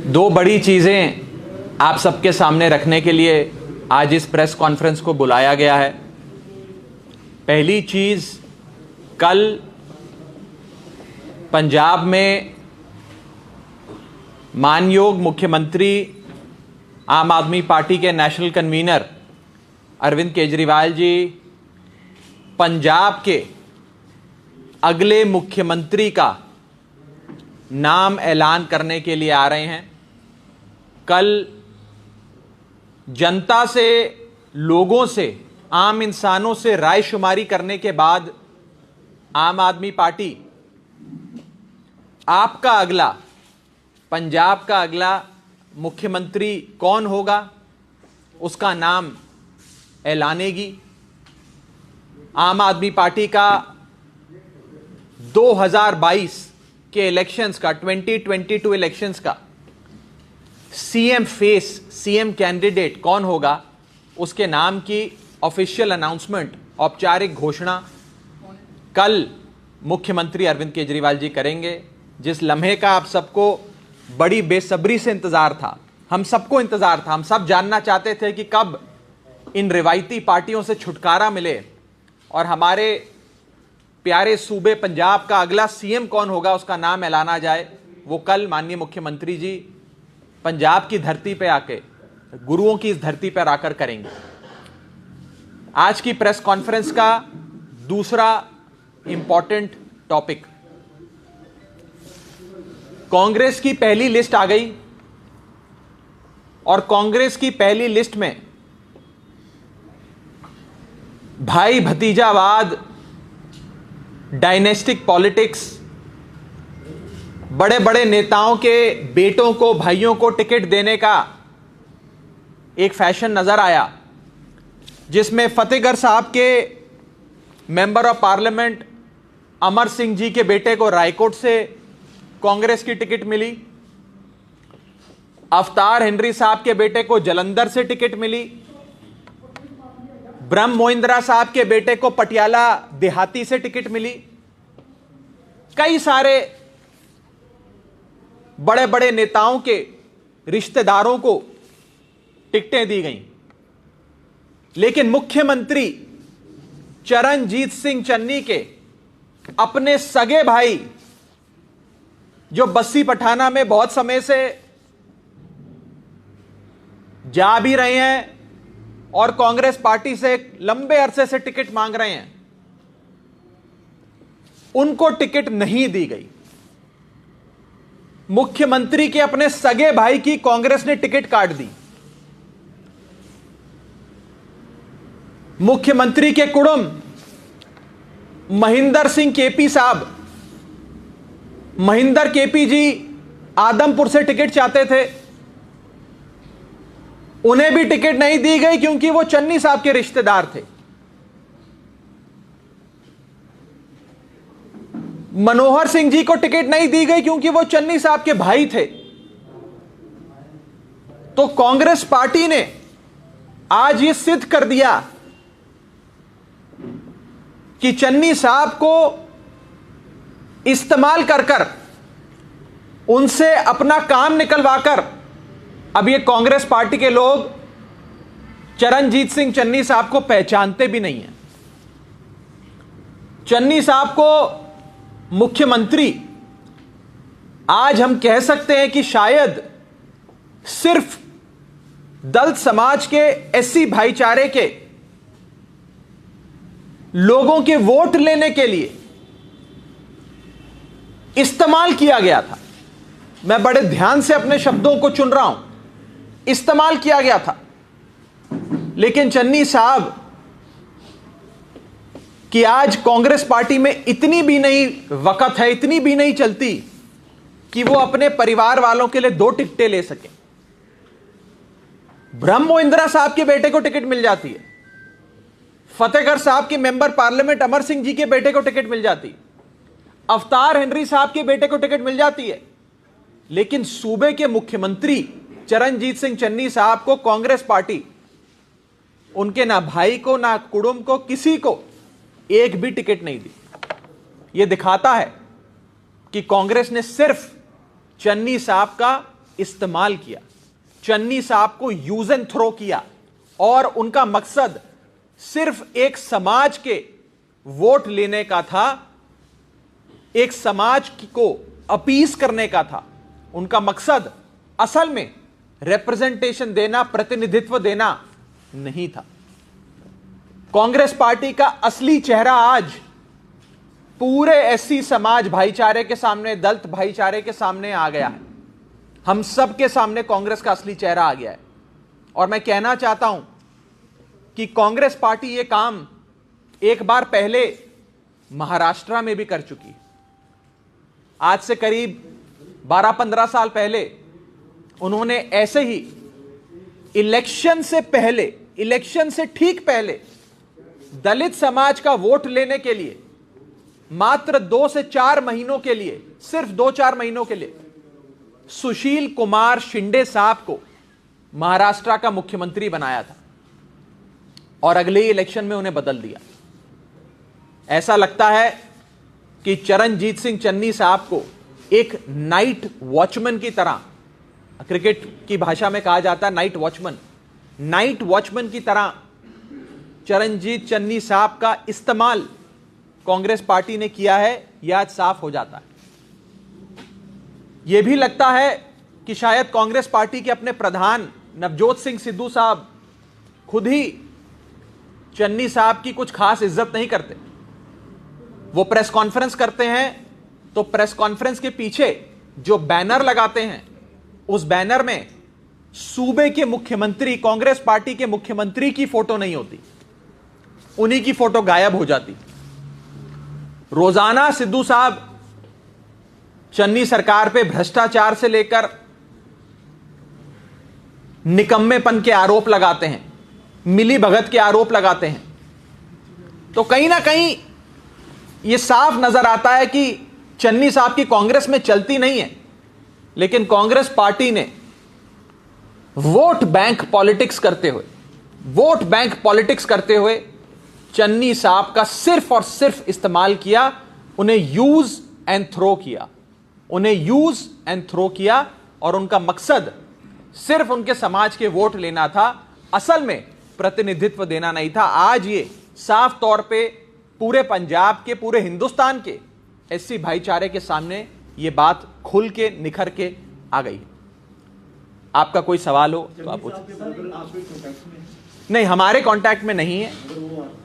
दो बड़ी चीज़ें आप सबके सामने रखने के लिए आज इस प्रेस कॉन्फ्रेंस को बुलाया गया है। पहली चीज़, कल पंजाब में मानयोग मुख्यमंत्री आम आदमी पार्टी के नेशनल कन्वीनर अरविंद केजरीवाल जी पंजाब के अगले मुख्यमंत्री का नाम ऐलान करने के लिए आ रहे हैं। कल जनता से, लोगों से, आम इंसानों से राय शुमारी करने के बाद आम आदमी पार्टी आपका अगला, पंजाब का अगला मुख्यमंत्री कौन होगा उसका नाम ऐलानेगी। आम आदमी पार्टी का 2022 के इलेक्शंस का, 2022 इलेक्शंस का सीएम फेस, सीएम कैंडिडेट कौन होगा उसके नाम की ऑफिशियल अनाउंसमेंट, औपचारिक घोषणा कल मुख्यमंत्री अरविंद केजरीवाल जी करेंगे। जिस लम्हे का आप सबको बड़ी बेसब्री से इंतजार था, हम सबको इंतजार था, हम सब जानना चाहते थे कि कब इन रिवायती पार्टियों से छुटकारा मिले और हमारे प्यारे सूबे पंजाब का अगला सीएम कौन होगा उसका नाम ऐलाना जाए। वो कल माननीय मुख्यमंत्री जी पंजाब की धरती पे आके, गुरुओं की इस धरती पर आकर करेंगे। आज की प्रेस कॉन्फ्रेंस का दूसरा इंपॉर्टेंट टॉपिक, कांग्रेस की पहली लिस्ट आ गई और कांग्रेस की पहली लिस्ट में भाई भतीजावाद, डायनेस्टिक पॉलिटिक्स, बड़े बड़े नेताओं के बेटों को, भाइयों को टिकट देने का एक फैशन नजर आया, जिसमें फतेहगढ़ साहब के member of parliament Amar Singh ji के बेटे को रायकोट से कांग्रेस की टिकट मिली, अवतार हेनरी साहब के बेटे को जलंधर से टिकट मिली, ब्रह्म मोहिंद्रा साहब के बेटे को पटियाला देहाती से टिकट मिली। कई सारे बड़े बड़े नेताओं के रिश्तेदारों को टिकटें दी गईं, लेकिन मुख्यमंत्री चरणजीत सिंह चन्नी के अपने सगे भाई, जो बस्सी पठाना में बहुत समय से जा भी रहे हैं और कांग्रेस पार्टी से लंबे अरसे से टिकट मांग रहे हैं, उनको टिकट नहीं दी गई। मुख्यमंत्री के अपने सगे भाई की कांग्रेस ने टिकट काट दी। मुख्यमंत्री के कुड़म महेंद्र सिंह केपी साहब, महेंद्र केपी जी आदमपुर से टिकट चाहते थे, उन्हें भी टिकट नहीं दी गई क्योंकि वो चन्नी साहब के रिश्तेदार थे। मनोहर सिंह जी को टिकट नहीं दी गई क्योंकि वो चन्नी साहब के भाई थे। तो कांग्रेस पार्टी ने आज ये सिद्ध कर दिया कि चन्नी साहब को इस्तेमाल कर कर, उनसे अपना काम निकलवाकर अब ये कांग्रेस पार्टी के लोग चरणजीत सिंह चन्नी साहब को पहचानते भी नहीं हैं। चन्नी साहब को मुख्यमंत्री आज हम कह सकते हैं कि शायद सिर्फ दलित समाज के, एससी भाईचारे के लोगों के वोट लेने के लिए इस्तेमाल किया गया था। मैं बड़े ध्यान से अपने शब्दों को चुन रहा हूं, इस्तेमाल किया गया था। लेकिन चन्नी साहब कि आज कांग्रेस पार्टी में इतनी भी नहीं वक़्त है, इतनी भी नहीं चलती कि वो अपने परिवार वालों के लिए 2 टिकटें ले सके। ब्रह्म मोहिंद्रा साहब के बेटे को टिकट मिल जाती है, फतेहगढ़ साहब के मेंबर पार्लियामेंट अमर सिंह जी के बेटे को टिकट मिल जाती है, अवतार हेनरी साहब के बेटे को टिकट मिल जाती है, लेकिन सूबे के मुख्यमंत्री चरणजीत सिंह चन्नी साहब को कांग्रेस पार्टी, उनके ना भाई को, ना कुड़ुम को, किसी को एक भी टिकट नहीं दी। यह दिखाता है कि कांग्रेस ने सिर्फ चन्नी साहब का इस्तेमाल किया, चन्नी साहब को यूज एंड थ्रो किया और उनका मकसद सिर्फ एक समाज के वोट लेने का था, एक समाज को अपीस करने का था। उनका मकसद असल में रिप्रेजेंटेशन देना, प्रतिनिधित्व देना नहीं था। कांग्रेस पार्टी का असली चेहरा आज पूरे एससी समाज भाईचारे के सामने, दलित भाईचारे के सामने आ गया है। हम सब के सामने कांग्रेस का असली चेहरा आ गया है। और मैं कहना चाहता हूं कि कांग्रेस पार्टी यह काम एक बार पहले महाराष्ट्र में भी कर चुकी है। आज से करीब 12-15 साल पहले उन्होंने ऐसे ही इलेक्शन से पहले, इलेक्शन से ठीक पहले दलित समाज का वोट लेने के लिए मात्र 2 से 4 महीनों के लिए, सिर्फ 2-4 महीनों के लिए सुशील कुमार शिंदे साहब को महाराष्ट्र का मुख्यमंत्री बनाया था और अगले ही इलेक्शन में उन्हें बदल दिया। ऐसा लगता है कि चरणजीत सिंह चन्नी साहब को एक नाइट वॉचमैन की तरह, क्रिकेट की भाषा में कहा जाता है नाइट वॉचमैन, नाइट वॉचमैन की तरह चरणजीत चन्नी साहब का इस्तेमाल कांग्रेस पार्टी ने किया है, यह आज साफ हो जाता है। यह भी लगता है कि शायद कांग्रेस पार्टी के अपने प्रधान नवजोत सिंह सिद्धू साहब खुद ही चन्नी साहब की कुछ खास इज्जत नहीं करते। वो प्रेस कॉन्फ्रेंस करते हैं तो प्रेस कॉन्फ्रेंस के पीछे जो बैनर लगाते हैं, उस बैनर में सूबे के मुख्यमंत्री, कांग्रेस पार्टी के मुख्यमंत्री की फोटो नहीं होती, उन्हीं की फोटो गायब हो जाती। रोजाना सिद्धू साहब चन्नी सरकार पे भ्रष्टाचार से लेकर निकम्मेपन के आरोप लगाते हैं, मिली भगत के आरोप लगाते हैं। तो कहीं ना कहीं यह साफ नजर आता है कि चन्नी साहब की कांग्रेस में चलती नहीं है, लेकिन कांग्रेस पार्टी ने वोट बैंक पॉलिटिक्स करते हुए चन्नी साहब का सिर्फ और सिर्फ इस्तेमाल किया, उन्हें यूज एंड थ्रो किया और उनका मकसद सिर्फ उनके समाज के वोट लेना था, असल में प्रतिनिधित्व देना नहीं था। आज ये साफ तौर पे पूरे पंजाब के, पूरे हिंदुस्तान के एससी भाईचारे के सामने ये बात खुल के निखर के आ गई है। आपका कोई सवाल हो तो आप पूछिए। नहीं, हमारे कांटेक्ट में नहीं है,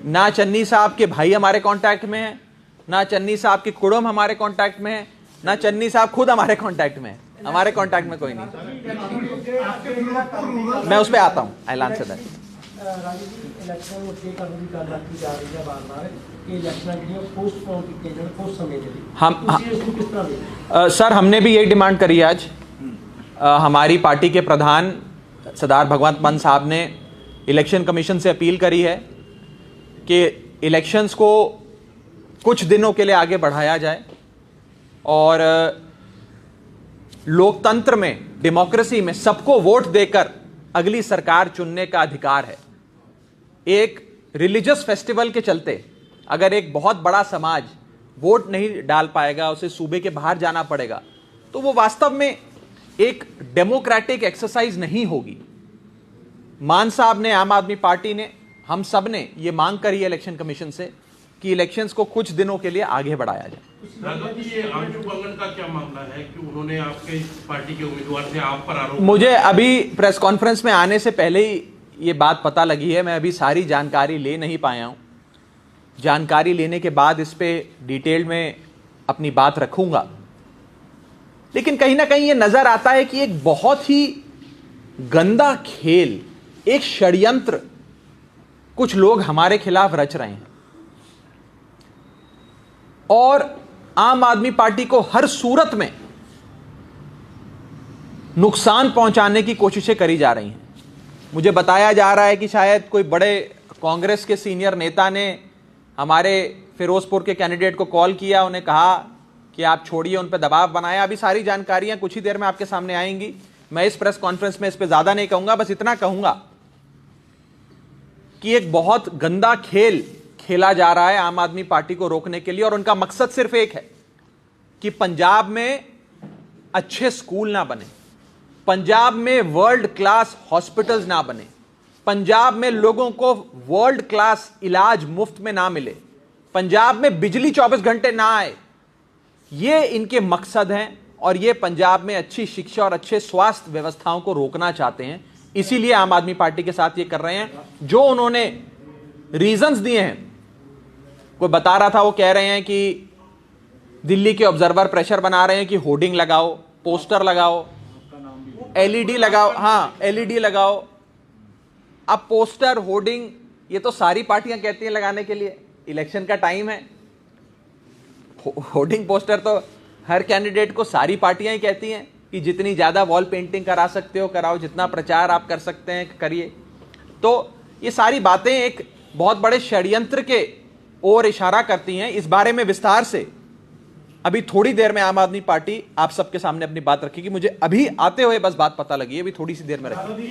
ना चन्नी साहब के भाई हमारे कांटेक्ट में है, ना चन्नी साहब के कुड़म हमारे कांटेक्ट में है, ना चन्नी साहब खुद हमारे कांटेक्ट में है। हमारे कांटेक्ट में कोई नहीं। मैं उस पर आता हूं, आई आंसर दैट। सर, हमने भी यही डिमांड करी आज। हमारी पार्टी के प्रधान सरदार भगवंत मान साहब ने इलेक्शन कमीशन से अपील करी है कि इलेक्शंस को कुछ दिनों के लिए आगे बढ़ाया जाए और लोकतंत्र में, डेमोक्रेसी में सबको वोट देकर अगली सरकार चुनने का अधिकार है। एक रिलीजियस फेस्टिवल के चलते अगर एक बहुत बड़ा समाज वोट नहीं डाल पाएगा, उसे सूबे के बाहर जाना पड़ेगा, तो वो वास्तव में एक डेमोक्रेटिक एक्सरसाइज नहीं होगी। मान साहब ने, आम आदमी पार्टी ने, हम सब ने ये मांग करी है इलेक्शन कमीशन से कि इलेक्शंस को कुछ दिनों के लिए आगे बढ़ाया जाए। ये आंशु बंगन का क्या मामला है कि उन्होंने आपके पार्टी के उम्मीदवार से आप पर आरोप? मुझे अभी प्रेस कॉन्फ्रेंस में आने से पहले ही ये बात पता लगी है। मैं अभी सारी जानकारी ले नहीं पाया हूं। जानकारी लेने के बाद इस पे डिटेल में अपनी बात रखूंगा। लेकिन कहीं ना कहीं ये नजर आता है कि एक बहुत ही गंदा खेल, एक षड्यंत्र कुछ लोग हमारे खिलाफ रच रहे हैं और आम आदमी पार्टी को हर सूरत में नुकसान पहुंचाने की कोशिशें करी जा रही हैं। मुझे बताया जा रहा है कि शायद कोई बड़े कांग्रेस के सीनियर नेता ने हमारे फिरोजपुर के कैंडिडेट को कॉल किया, उन्हें कहा कि आप छोड़िए, उन पर दबाव बनाया। अभी सारी जानकारियां कुछ ही देर में आपके सामने आएंगी। मैं इस प्रेस कॉन्फ्रेंस में इस पर ज्यादा नहीं कहूंगा, बस इतना कहूंगा कि एक बहुत गंदा खेल खेला जा रहा है आम आदमी पार्टी को रोकने के लिए और उनका मकसद सिर्फ एक है कि पंजाब में अच्छे स्कूल ना बने, पंजाब में वर्ल्ड क्लास हॉस्पिटल्स ना बने, पंजाब में लोगों को वर्ल्ड क्लास इलाज मुफ्त में ना मिले, पंजाब में बिजली 24 घंटे ना आए, ये इनके मकसद हैं और ये पंजाब में अच्छी शिक्षा और अच्छे स्वास्थ्य व्यवस्थाओं को रोकना चाहते हैं। इसीलिए आम आदमी पार्टी के साथ ये कर रहे हैं। जो उन्होंने रीजंस दिए हैं, कोई बता रहा था, वो कह रहे हैं कि दिल्ली के ऑब्जर्वर प्रेशर बना रहे हैं कि होर्डिंग लगाओ, पोस्टर लगाओ, एलईडी लगाओ। हाँ, एलईडी लगाओ। अब पोस्टर, होर्डिंग, ये तो सारी पार्टियां कहती हैं लगाने के लिए, इलेक्शन का टाइम है। होर्डिंग पोस्टर तो हर कैंडिडेट को सारी पार्टियां ही कहती हैं कि जितनी ज्यादा वॉल पेंटिंग करा सकते हो कराओ, जितना प्रचार आप कर सकते हैं करिए। तो ये सारी बातें एक बहुत बड़े षड्यंत्र के ओर इशारा करती हैं। इस बारे में विस्तार से अभी थोड़ी देर में आम आदमी पार्टी आप सबके सामने अपनी बात रखेगी। मुझे अभी आते हुए बस बात पता लगी है, अभी थोड़ी सी देर में रखेगी।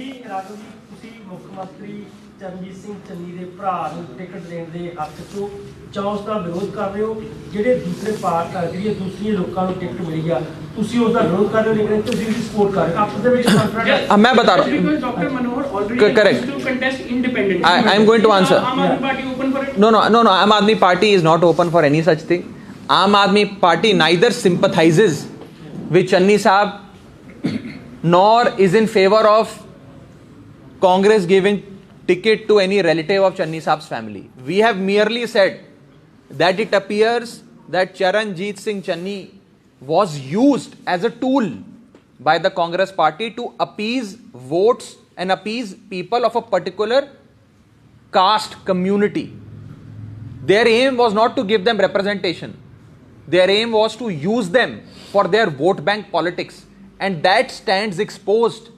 मुख्यमंत्री चरणजीत सिंह चन्नी ਦੇ ਭਰਾ ਨੂੰ ਟਿਕਟ ਦੇਣ ਦੇ ਹੱਕ 'ਚੋਂ ਜਾਂ ਉਸ ਦਾ ਵਿਰੋਧ ਕਰ ਰਹੇ ਹੋ, ਜਿਹੜੇ ਦੂਸਰੇ ਪਾਰਟੀ ਜਿਹੜੀਆਂ ਦੂਸਰੀਆਂ ਲੋਕਾਂ ਨੂੰ ਟਿਕਟ ਮਿਲੀ ਆ, ਤੁਸੀਂ ਉਸ ਦਾ ਵਿਰੋਧ ਕਰ ਰਹੇ ਹੋ ਲੇਕਿਨ ਤੁਸੀਂ ਵੀ ਸਪੋਰਟ ਕਰ ਰਹੇ ਹੋ, ਆਪਸ ਦੇ ਵਿੱਚ ਕਨਫਰੰਟ। मैं बता रहा हूं, doctor Manohar already Correct. to contest independently. I am going to answer. आम आदमी party open for it? No, Aam Aadmi Party is not open for any such thing. Aam Aadmi Party neither sympathizes with Channi Saab nor is in favor of Congress giving ticket to any relative of Channi Saab's family. We have merely said that it appears that Charanjit Singh Channi was used as a tool by the Congress party to appease votes and appease people of a particular caste community. Their aim was not to give them representation. Their aim was to use them for their vote bank politics, and that stands exposed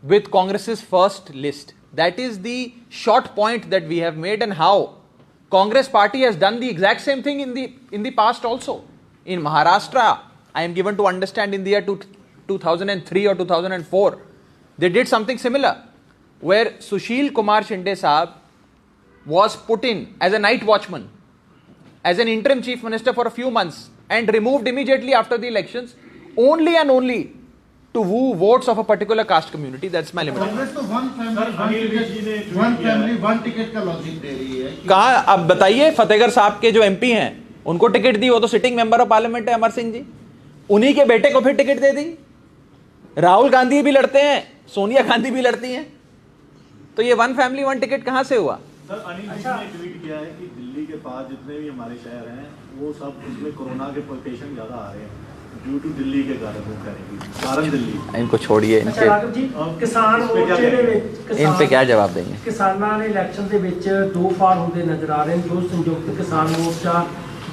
with Congress's first list. That is the short point that we have made, and how Congress party has done the exact same thing in the past also. In Maharashtra, I am given to understand in the year 2003 or 2004, they did something similar, where Sushil Kumar Shinde Saab was put in as a night watchman, as an interim chief minister for a few months, and removed immediately after the elections, only and only to woo votes of a particular caste community. That's my limit. Congress तो one family one ticket का logic दे रही है। कहा, अब बताइए, फतेहगढ़ साहब के जो MP हैं उनको टिकट दी, वो तो सिटिंग मेंबर ऑफ पार्लियामेंट है, अमर सिंह जी। उन्हीं के बेटे को फिर टिकट दे दी। राहुल गांधी भी लड़ते हैं, सोनिया गांधी भी लड़ती हैं, तो ये वन फैमिली वन टिकट कहां से हुआ? सर, अनिल जी ने ट्वीट किया है कि दिल्ली के पास जितने भी हमारे शहर हैं वो सब उसमें कोरोना के पेशेंट ज्यादा आ रहे हैं ड्यू टू दिल्ली के कारण। वो करेंगे कारण दिल्ली। इनको छोड़िए, ਅੱਛਾ ਰਾਘਵ ਜੀ, ਕਿਸਾਨ ਮੋਰਚੇ ਦੇ ਵਿੱਚ इन पे क्या जवाब देंगे? ਕਿਸਾਨਾਂ ਨੇ ਇਲੈਕਸ਼ਨ ਦੇ ਵਿੱਚ ਦੋ ਫਾੜ ਹੁੰਦੇ ਨਜ਼ਰ ਆ ਰਹੇ ਨੇ। ਜੋ ਸੰਯੁਕਤ ਕਿਸਾਨ ਮੋਰਚਾ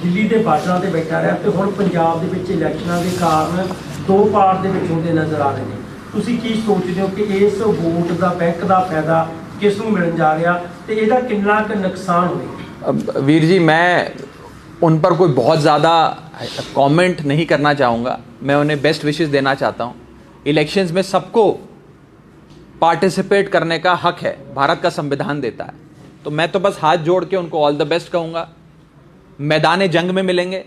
ਦਿੱਲੀ ਦੇ ਬਾਰਡਰਾਂ ਤੇ ਬੈਠਾ ਰਿਹਾ, ਤੇ ਹੁਣ ਪੰਜਾਬ ਦੇ ਵਿੱਚ ਇਲੈਕਸ਼ਨਾਂ ਦੇ ਕਾਰਨ ਦੋ ਫਾੜ ਦੇ ਵਿੱਚ ਹੁੰਦੇ ਨਜ਼ਰ ਆ ਰਹੇ ਨੇ। ਤੁਸੀਂ ਕੀ ਸੋਚਦੇ ਹੋ ਕਿ ਇਸ ਵੋਟ ਦਾ ਬੈਂਕ ਦਾ ਫਾਇਦਾ ਕਿਸ ਨੂੰ ਮਿਲਣ ਜਾ ਰਿਹਾ ਤੇ ਇਹਦਾ ਕਿੰਨਾ ਕੁ ਨੁਕਸਾਨ ਹੋਵੇਗਾ? वीर जी, मैं उन पर कोई बहुत ज़्यादा कमेंट नहीं करना चाहूँगा। मैं उन्हें बेस्ट विशेस देना चाहता हूँ। इलेक्शंस में सबको पार्टिसिपेट करने का हक है, भारत का संविधान देता है। तो मैं तो बस हाथ जोड़ के उनको ऑल द बेस्ट कहूँगा। मैदान जंग में मिलेंगे,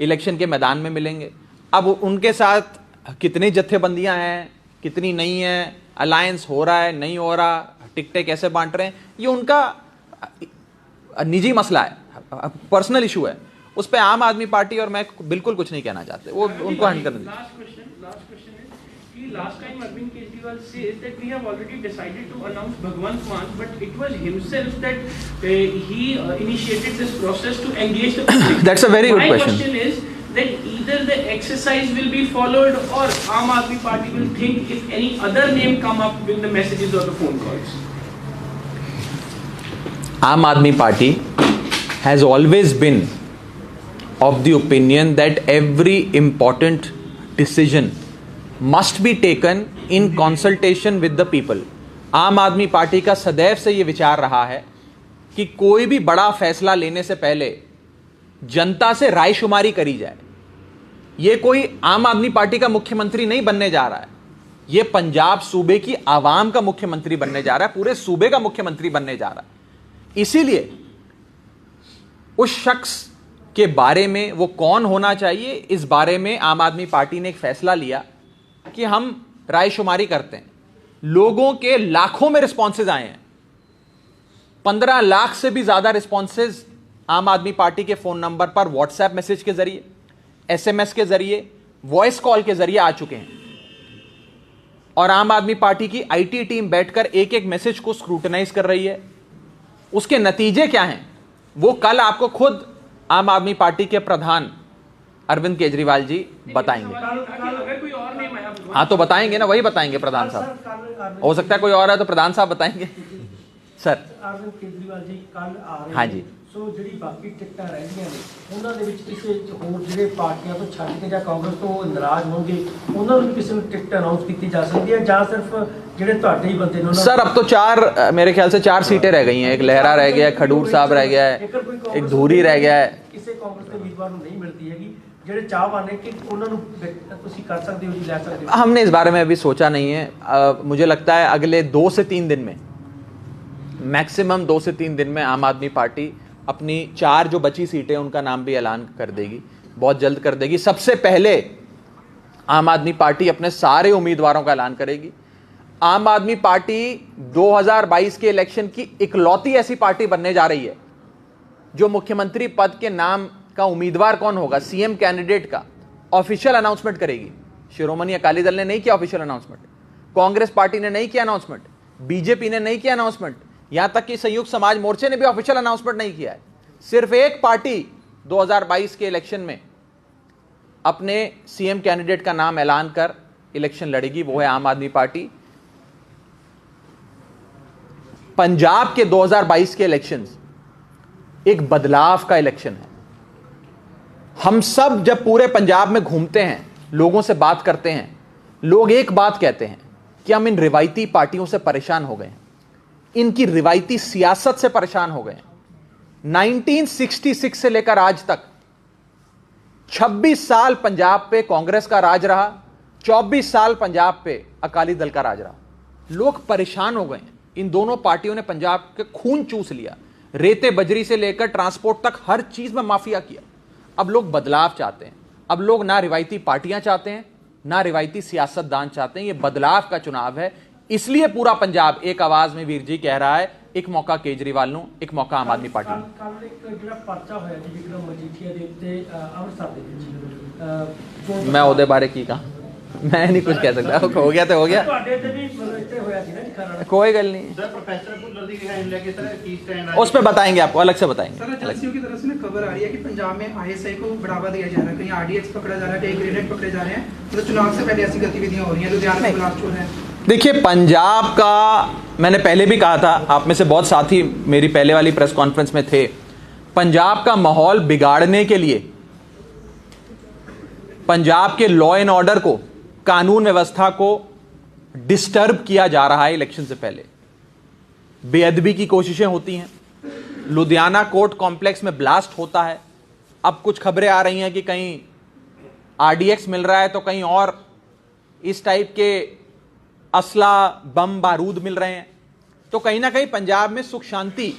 इलेक्शन के मैदान में मिलेंगे। अब उनके साथ कितनी जत्थेबंदियाँ हैं, कितनी नहीं हैं, अलायंस हो रहा है नहीं हो रहा, टिकटें कैसे बांट रहे हैं, ये उनका निजी मसला है, पर्सनल इशू है। उस पे आम आदमी पार्टी और मैं बिल्कुल कुछ नहीं कहना चाहते। वो उनको हैंड करने दीजिए। Last question is कि last time Arvind Kejriwal says that we have already decided to announce Bhagwant Mann, but it was himself that he initiated this process to engage the public. That's a very good question. My question is that either the exercise will be followed or Aam Aadmi Party will think if any other name come up with the messages or the phone calls. Aam Aadmi Party has always been of the opinion that every important decision must be taken in consultation with the people. आम आदमी party का सदैव से ये विचार रहा है कि कोई भी बड़ा फैसला लेने से पहले जनता से रायशुमारी करी जाए। ये कोई आम आदमी पार्टी का मुख्यमंत्री नहीं बनने जा रहा है, ये पंजाब सूबे की आवाम का मुख्यमंत्री बनने जा रहा है, पूरे सूबे का मुख्यमंत्री बनने जा रहा है। इसीलिए उस शख्स के बारे में, वो कौन होना चाहिए, इस बारे में आम आदमी पार्टी ने एक फैसला लिया कि हम रायशुमारी करते हैं, लोगों के लाखों में रिस्पॉन्सेज आए हैं। 15 लाख से भी ज्यादा रिस्पॉन्सेज आम आदमी पार्टी के फोन नंबर पर व्हाट्सएप मैसेज के जरिए, SMS के जरिए, वॉइस कॉल के जरिए आ चुके हैं। और आम आदमी पार्टी की IT टीम बैठकर एक एक मैसेज को स्क्रूटनाइज कर रही है। उसके नतीजे क्या हैं वो कल आपको खुद आम आदमी पार्टी के प्रधान अरविंद केजरीवाल जी बताएंगे। अगर कोई और नेम आया भगवान हाँ तो बताएंगे ना, वही बताएंगे प्रधान साहब। हो सकता है कोई और है तो प्रधान साहब बताएंगे। सर अरविंद केजरीवाल जी कल आ रहे हाँ जी। ਸੋ ਜਿਹੜੀ ਬਾਕੀ ਟਿਕਟਾਂ ਰਹਿੰਦੀਆਂ ਨੇ ਉਹਨਾਂ ਦੇ ਵਿੱਚ ਕਿਸੇ ਹੋਰ ਜਿਹੜੇ ਪਾਰਟੀਆਂ ਤੋਂ ਛੱਡ ਕੇ ਜਾਂ ਕਾਂਗਰਸ ਤੋਂ ਨਾਰਾਜ਼ ਹੋਣਗੇ ਉਹਨਾਂ ਨੂੰ ਕਿਸੇ ਨੂੰ ਟਿਕਟ ਅਨਾਉਂਸ ਕੀਤੀ ਜਾ ਸਕਦੀ ਹੈ ਜਾਂ ਸਿਰਫ ਜਿਹੜੇ ਤੁਹਾਡੇ ਹੀ ਬੰਦੇ ਨੇ ਉਹਨਾਂ सर अब तो 4 मेरे ख्याल से 4 सीटें रह गई हैं। एक लहरा रह गया है, खडूर साहब रह गया है, एक धूरी रह गया है। ਕਿਸੇ ਕਾਂਗਰਸ ਦੇ ਉਮੀਦਵਾਰ ਨੂੰ ਨਹੀਂ ਮਿਲਦੀ ਹੈਗੀ ਜਿਹੜੇ ਚਾਹਵਾਨ ਨੇ ਕਿ ਉਹਨਾਂ ਨੂੰ ਤੁਸੀਂ ਕਰ ਸਕਦੇ ਹੋ ਜੀ, ਲੈ ਸਕਦੇ ਹੋ। हमने इस बारे में अभी सोचा नहीं है। मुझे लगता है अगले 2 से 3 दिन में, मैक्सिमम 2 से 3 दिन में आम आदमी पार्टी अपनी 4 जो बची सीटें उनका नाम भी ऐलान कर देगी, बहुत जल्द कर देगी। सबसे पहले आम आदमी पार्टी अपने सारे उम्मीदवारों का ऐलान करेगी। आम आदमी पार्टी 2022 के इलेक्शन की इकलौती ऐसी पार्टी बनने जा रही है जो मुख्यमंत्री पद के नाम का उम्मीदवार कौन होगा, CM कैंडिडेट का ऑफिशियल अनाउंसमेंट करेगी। शिरोमणि अकाली दल ने नहीं किया ऑफिशियल अनाउंसमेंट, कांग्रेस पार्टी ने नहीं किया अनाउंसमेंट, बीजेपी ने नहीं किया अनाउंसमेंट, यहां तक कि संयुक्त समाज मोर्चे ने भी ऑफिशियल अनाउंसमेंट नहीं किया है। सिर्फ एक पार्टी 2022 के इलेक्शन में अपने CM कैंडिडेट का नाम ऐलान कर इलेक्शन लड़ेगी, वो है आम आदमी पार्टी। पंजाब के 2022 के इलेक्शंस एक बदलाव का इलेक्शन है। हम सब जब पूरे पंजाब में घूमते हैं, लोगों से बात करते हैं, लोग एक बात कहते हैं कि हम इन रिवायती पार्टियों से परेशान हो गए हैं, इनकी रिवायती सियासत से परेशान हो गए हैं। 1966 से लेकर आज तक 26 साल पंजाब पे कांग्रेस का राज रहा, 24 साल पंजाब पे अकाली दल का राज रहा। लोग परेशान हो गए हैं। इन दोनों पार्टियों ने पंजाब के खून चूस लिया, रेते बजरी से लेकर ट्रांसपोर्ट तक हर चीज में माफिया किया। अब लोग बदलाव चाहते हैं। अब लोग ना रिवायती पार्टियां चाहते हैं, ना रिवायती सियासतदान चाहते हैं। ये बदलाव का चुनाव है, इसलिए पूरा पंजाब एक आवाज में वीर जी कह रहा है, एक मौका केजरीवाल ਨੂੰ, ਇੱਕ ਮੌਕਾ ਆਮ ਆਦਮੀ ਪਾਰਟੀ ਨੂੰ। ਕੱਲ ਇੱਕ ਜਿਹੜਾ ਪਰਚਾ ਹੋਇਆ ਜੀ ਵਿਕਰਮ ਮਜੀਠੀਆ ਦੇ ਉੱਤੇ ਅੰਮ੍ਰਿਤਸਰ ਦੇ ਵਿੱਚ ਮੈਂ ਉਹਦੇ ਬਾਰੇ ਕੀ ਕਹਾਂ, मैं नहीं कुछ कह सकता। हो गया तो हो गया, ਤੁਹਾਡੇ ਤੇ ਵੀ ਇੱਥੇ ਹੋਇਆ ਸੀ ਨਾ ਜੀ ਖਰੜ। कोई गल नहीं, सर प्रोफेसर भुल्लर की रिहाई लेके सर की स्टैंड उस पर बताएंगे आपको, अलग से बताएंगे। सर एजेंसियों की तरफ से ना खबर आ रही है कि पंजाब में ISI को बढ़ावा दिया जा रहा है, कहीं RDX पकड़ा जा रहा है, कहीं ग्रेनेड पकड़े जा रहे हैं। तो चुनाव से पहले ऐसी गतिविधियां हो रही हैं। लुधियाना में ब्लास्ट हो रहा है। देखिए पंजाब का, मैंने पहले भी कहा था, आप में से बहुत साथी मेरी पहले वाली प्रेस कॉन्फ्रेंस में थे, पंजाब का माहौल बिगाड़ने के लिए, पंजाब के लॉ एंड ऑर्डर को, कानून व्यवस्था को डिस्टर्ब किया जा रहा है। इलेक्शन से पहले बेअदबी की कोशिशें होती हैं, लुधियाना कोर्ट कॉम्प्लेक्स में ब्लास्ट होता है। अब कुछ खबरें आ रही हैं कि कहीं RDX मिल रहा है तो कहीं और इस टाइप के असला, बम, बारूद मिल रहे हैं। तो कहीं ना कहीं पंजाब में सुख शांति,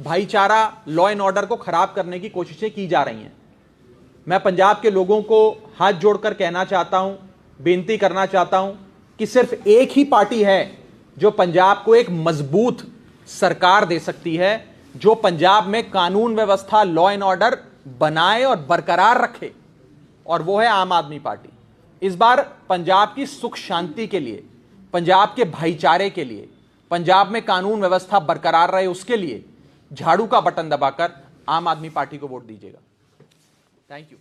भाईचारा, लॉ एंड ऑर्डर को खराब करने की कोशिशें की जा रही हैं। मैं पंजाब के लोगों को हाथ जोड़कर कहना चाहता हूं, बेनती करना चाहता हूं कि सिर्फ एक ही पार्टी है जो पंजाब को एक मजबूत सरकार दे सकती है, जो पंजाब में कानून व्यवस्था, लॉ एंड ऑर्डर बनाए और बरकरार रखे, और वो है आम आदमी पार्टी। इस बार पंजाब की सुख शांति के लिए, पंजाब के भाईचारे के लिए, पंजाब में कानून व्यवस्था बरकरार रहे, उसके लिए झाड़ू का बटन दबाकर आम आदमी पार्टी को वोट दीजिएगा। Thank you.